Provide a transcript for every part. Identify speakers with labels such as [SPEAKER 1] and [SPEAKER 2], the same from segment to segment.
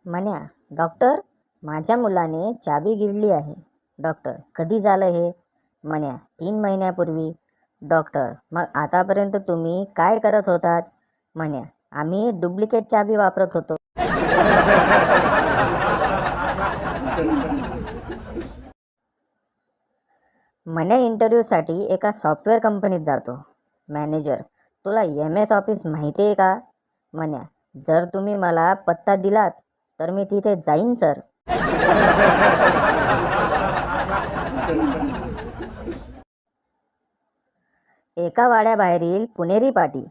[SPEAKER 1] म्हण्या, doctor, माझ्या मुलाने चाबी गिळली आहे. डॉक्टर, कधी झालं हे? म्हण्या, 3 महिन्यापूर्वी. डॉक्टर, मग आतापर्यंत तुम्ही काय करत होतात? म्हण्या, आम्ही डुप्लिकेट चाबी वापरत होतो. म्हण्या, इंटरव्ह्यूसाठी एका सॉफ्टवेअर कंपनीत जातो. मॅनेजर, तुला MS ऑफिस माहिती आहे का? म्हण्या, जर तुम्ही मला पत्ता दिलात तर मी तिथे जाईन सर. एका वाड्याबाहेरील पुणेरी पाटी.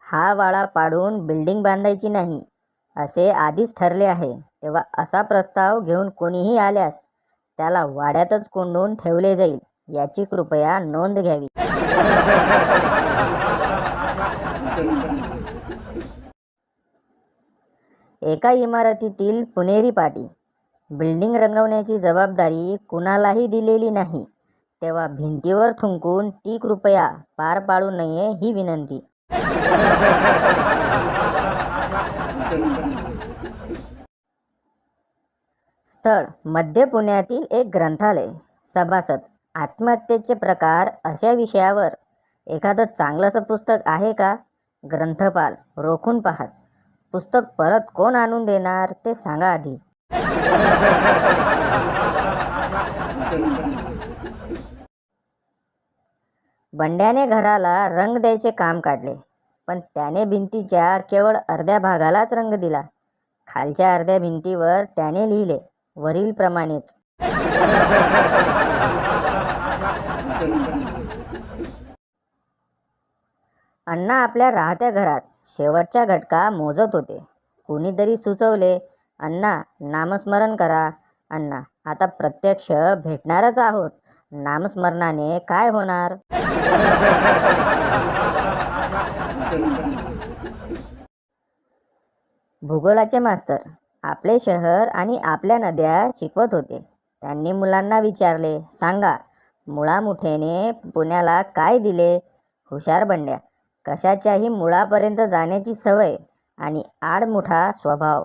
[SPEAKER 1] हा वाडा पाडून बिल्डिंग बांधायची नाही असे आधीच ठरले आहे. तेव्हा असा प्रस्ताव घेऊन कोणीही आल्यास त्याला वाड्यातच कोंडून ठेवले जाईल, याची कृपया नोंद घ्यावी. एका इमारतीतील पुणेरी पाटी. बिल्डिंग रंगवण्याची जबाबदारी कुणालाही दिलेली नाही, तेव्हा भिंतीवर थुंकून ती कृपया पार पाडू नये ही विनंती. स्थळ, मध्य पुण्यातील एक ग्रंथालय. सभासद, आत्महत्येचे प्रकार अशा विषयावर एखादं चांगलंसं पुस्तक आहे का? ग्रंथपाल रोखून पाहत, पुस्तक परत कोण आणून देणार ते सांगा आधी. बंड्याने घराला रंग द्यायचे काम काढले, पण त्याने भिंतीच्या केवळ अर्ध्या भागालाच रंग दिला. खालच्या अर्ध्या भिंतीवर त्याने लिहिले वरील प्रमाणेच. अण्णा आपल्या राहत्या घरात शेवटच्या घटका मोजत होते. कुणीतरी सुचवले, अण्णा, नामस्मरण करा. अण्णा, आता प्रत्यक्ष भेटणारच आहोत, नामस्मरणाने काय होणार? भूगोलाचे मास्तर आपले शहर आणि आपल्या नद्या शिकवत होते. त्यांनी मुलांना विचारले, सांगा, मुळामुठेने पुण्याला काय दिले? हुशार बंड्या, कशाच्याही मुळापर्यंत जाण्याची सवय आणि आडमुठा स्वभाव.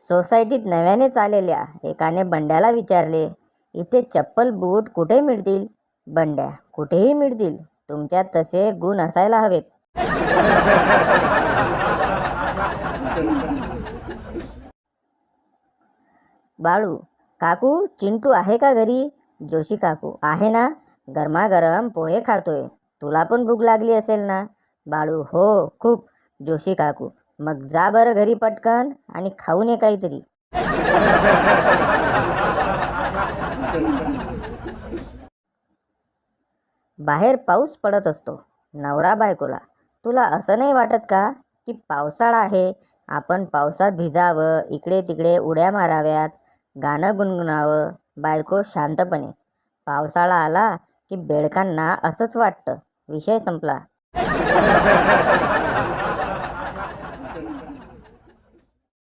[SPEAKER 1] सोसायटीत नव्यानेच आलेल्या एकाने बंड्याला विचारले, इथे चप्पल बूट कुठे मिळतील? बंड्या, कुठेही मिळतील, तुमच्यात तसे गुण असायला हवेत. बाळू, काकू, चिंटू आहे का घरी? जोशी काकू, आहे ना, गरमागरम पोहे खातोय, तुला पण भूक लागली असेल ना? बाळू, हो, खूप. जोशी काकू, मग जा बरं घरी पटकन आणि खाऊन ये काहीतरी. बाहेर पाऊस पडत असतो. नवरा बायकोला, तुला असं नाही वाटत का की पावसाळा आहे, आपण पावसात भिजावं, इकडे तिकडे उड्या माराव्यात, गाणं गुणगुणावं? बायको शांतपणे, पावसाळा आला की बेडकांना असंच वाटतं, विषय संपला.